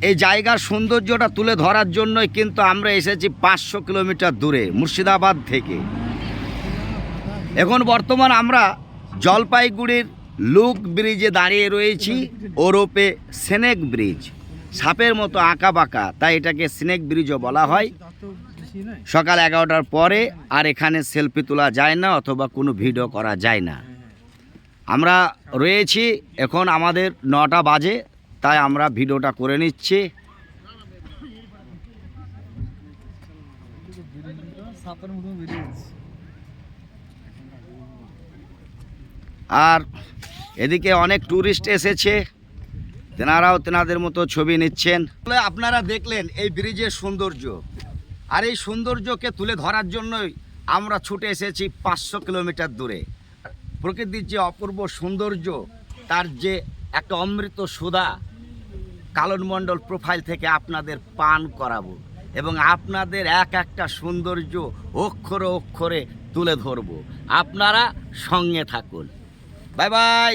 এই জায়গার সৌন্দর্যটা তুলে ধরার জন্যই কিন্তু আমরা এসেছি 500 কিলোমিটার দূরে মুর্শিদাবাদ থেকে। এখন বর্তমান আমরা জলপাইগুড়ির লুক ব্রিজে দাঁড়িয়ে রয়েছি, ওরপে স্নেক ব্রিজ, সাপের মতো আঁকা বাঁকা, তাই এটাকে স্নেক ব্রিজও বলা হয়। সকাল 11টার পরে আর এখানে সেলফি তোলা যায় না অথবা কোনো ভিডিও করা যায় না। আমরা রয়েছি, এখন আমাদের 9টা বাজে, তাই আমরা ভিডিওটা করে নিচ্ছি। আর এদিকে অনেক ট্যুরিস্ট এসেছে, তেনারাও তেনাদের মতো ছবি নিচ্ছেন। আপনারা দেখলেন এই ব্রিজের সৌন্দর্য, আর এই সৌন্দর্যকে তুলে ধরার জন্যই আমরা ছুটে এসেছি 500 কিলোমিটার দূরে। প্রকৃতির যে অপূর্ব সৌন্দর্য, তার যে একটা অমৃত সুধা কালন মণ্ডল প্রোফাইল থেকে আপনাদের পান করাবো এবং আপনাদের এক একটা সৌন্দর্য অক্ষরে অক্ষরে তুলে ধরবো। আপনারা সঙ্গে থাকুন। Bye bye.